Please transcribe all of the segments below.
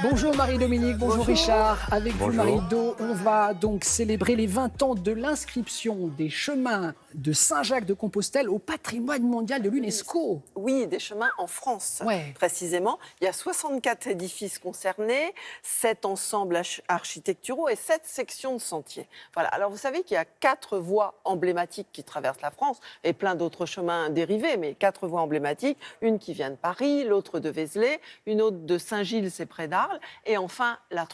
Bonjour Marie-Dominique, bonjour Richard. Avec vous Marie-Do, on va donc célébrer les 20 ans de l'inscription des chemins de Saint-Jacques-de-Compostelle au patrimoine mondial de l'UNESCO. Oui, des chemins en France, précisément. Il y a 64 édifices concernés, 7 ensembles architecturaux et 7 sections de sentiers. Voilà. Alors vous savez qu'il y a 4 voies emblématiques qui traversent la France et plein d'autres chemins dérivés, mais 4 voies emblématiques. Une qui vient de Paris, l'autre de Vézelay, une autre de Saint-Gilles, c'est près d'Arles. Et enfin, la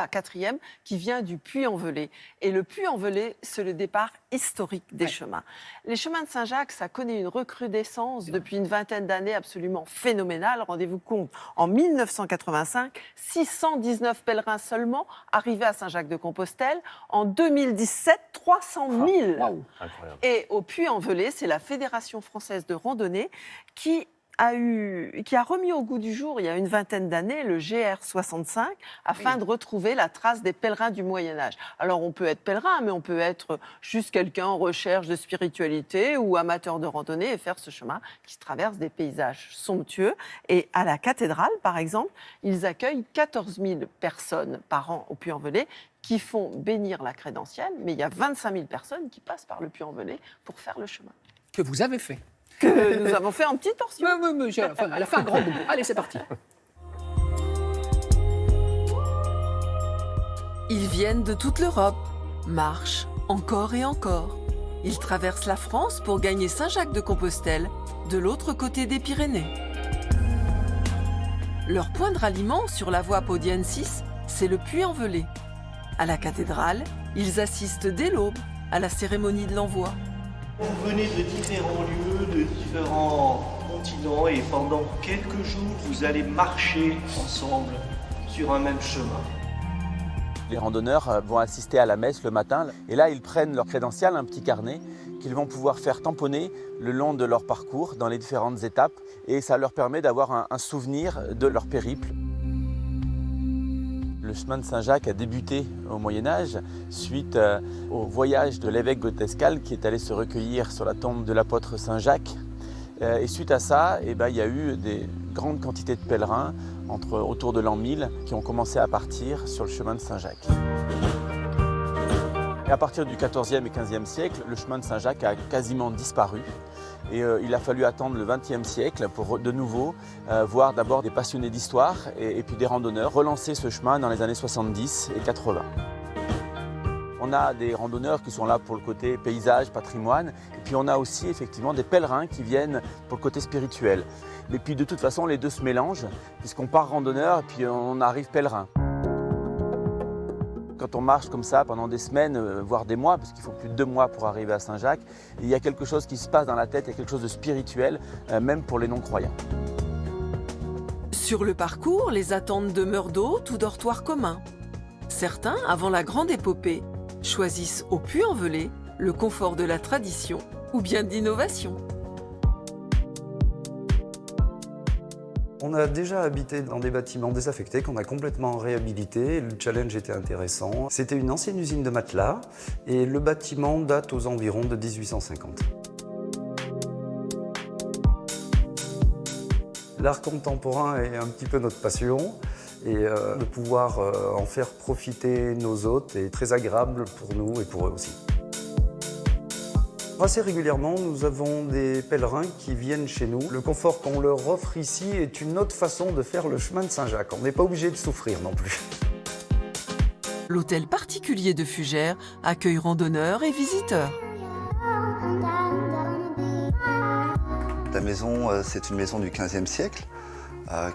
quatrième, qui vient du Puy-en-Velay. Et le Puy-en-Velay, c'est le départ historique des chemins. Les chemins de Saint-Jacques, ça connaît une recrudescence depuis une vingtaine d'années absolument phénoménale. Rendez-vous compte, en 1985, 619 pèlerins seulement arrivaient à Saint-Jacques-de-Compostelle. En 2017, 300 000. Wow. Et au Puy-en-Velay, c'est la Fédération française de randonnée qui a remis au goût du jour, il y a une vingtaine d'années, le GR65, afin de retrouver la trace des pèlerins du Moyen-Âge. Alors, on peut être pèlerin, mais on peut être juste quelqu'un en recherche de spiritualité ou amateur de randonnée et faire ce chemin qui traverse des paysages somptueux. Et à la cathédrale, par exemple, ils accueillent 14 000 personnes par an au Puy-en-Velay qui font bénir la crédentielle, mais il y a 25 000 personnes qui passent par le Puy-en-Velay pour faire le chemin. Que vous avez fait. Que nous avons fait en petite torsion. Oui, elle a fait un grand bout. Allez, c'est parti. Ils viennent de toute l'Europe, marchent encore et encore. Ils traversent la France pour gagner Saint-Jacques-de-Compostelle, de l'autre côté des Pyrénées. Leur point de ralliement sur la voie Podienne 6, c'est le Puy-en-Velay. À la cathédrale, ils assistent dès l'aube à la cérémonie de l'envoi. Vous venez de différents lieux, de différents continents et pendant quelques jours, vous allez marcher ensemble sur un même chemin. Les randonneurs vont assister à la messe le matin et là, ils prennent leur crédential, un petit carnet qu'ils vont pouvoir faire tamponner le long de leur parcours dans les différentes étapes et ça leur permet d'avoir un souvenir de leur périple. Le chemin de Saint-Jacques a débuté au Moyen-Âge suite au voyage de l'évêque Godescal qui est allé se recueillir sur la tombe de l'apôtre Saint-Jacques. Et suite à ça, il y a eu des grandes quantités de pèlerins autour de l'an 1000 qui ont commencé à partir sur le chemin de Saint-Jacques. Et à partir du XIVe et XVe siècle, le chemin de Saint-Jacques a quasiment disparu. Et il a fallu attendre le XXe siècle pour de nouveau voir d'abord des passionnés d'histoire et puis des randonneurs relancer ce chemin dans les années 70 et 80. On a des randonneurs qui sont là pour le côté paysage, patrimoine, et puis on a aussi effectivement des pèlerins qui viennent pour le côté spirituel. Mais puis de toute façon, les deux se mélangent, puisqu'on part randonneur et puis on arrive pèlerin. Quand on marche comme ça pendant des semaines, voire des mois, parce qu'il faut plus de 2 mois pour arriver à Saint-Jacques, il y a quelque chose qui se passe dans la tête, il y a quelque chose de spirituel, même pour les non-croyants. Sur le parcours, les attentes demeurent d'hôtes ou dortoirs communs. Certains, avant la grande épopée, choisissent au Puy-en-Velay le confort de la tradition ou bien de l'innovation. On a déjà habité dans des bâtiments désaffectés qu'on a complètement réhabilités. Le challenge était intéressant. C'était une ancienne usine de matelas et le bâtiment date aux environs de 1850. L'art contemporain est un petit peu notre passion et de pouvoir en faire profiter nos hôtes est très agréable pour nous et pour eux aussi. Assez régulièrement, nous avons des pèlerins qui viennent chez nous. Le confort qu'on leur offre ici est une autre façon de faire le chemin de Saint-Jacques. On n'est pas obligé de souffrir non plus. L'hôtel particulier de Fugères accueille randonneurs et visiteurs. La maison, c'est une maison du XVe siècle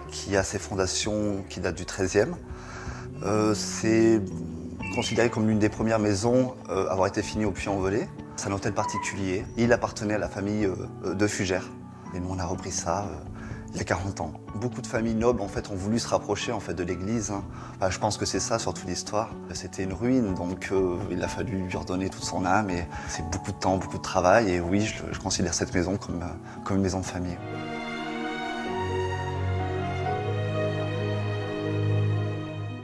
qui a ses fondations qui datent du XIIIe. C'est considéré comme l'une des premières maisons à avoir été finie au Puy-en-Velay. C'est un hôtel particulier. Il appartenait à la famille de Fugères. Et nous, on a repris ça il y a 40 ans. Beaucoup de familles nobles en fait, ont voulu se rapprocher en fait, de l'église. Enfin, je pense que c'est ça surtout l'histoire. C'était une ruine, donc il a fallu lui redonner toute son âme. Et c'est beaucoup de temps, beaucoup de travail. Et oui, je considère cette maison comme une maison de famille.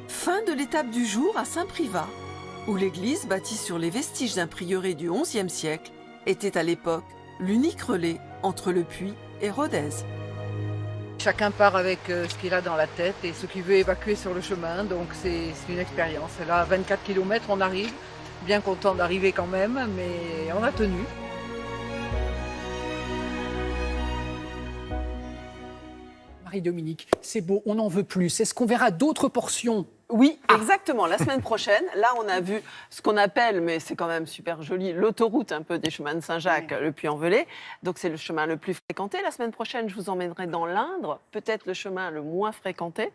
Fin de l'étape du jour à Saint-Privat, où l'église, bâtie sur les vestiges d'un prieuré du XIe siècle, était à l'époque l'unique relais entre le Puy et Rodez. Chacun part avec ce qu'il a dans la tête et ce qu'il veut évacuer sur le chemin. Donc c'est une expérience. Et là, à 24 km, on arrive. Bien content d'arriver quand même, mais on a tenu. Marie-Dominique, c'est beau, on n'en veut plus. Est-ce qu'on verra d'autres portions ? Oui, exactement. La semaine prochaine, là, on a vu ce qu'on appelle, mais c'est quand même super joli, l'autoroute un peu des chemins de Saint-Jacques, le Puy-en-Velay. Donc, c'est le chemin le plus fréquenté. La semaine prochaine, je vous emmènerai dans l'Indre, peut-être le chemin le moins fréquenté.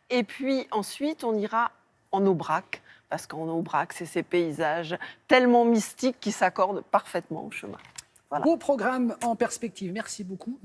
Et puis, ensuite, on ira en Aubrac, parce qu'en Aubrac, c'est ces paysages tellement mystiques qui s'accordent parfaitement au chemin. Voilà. Beau programme en perspective. Merci beaucoup.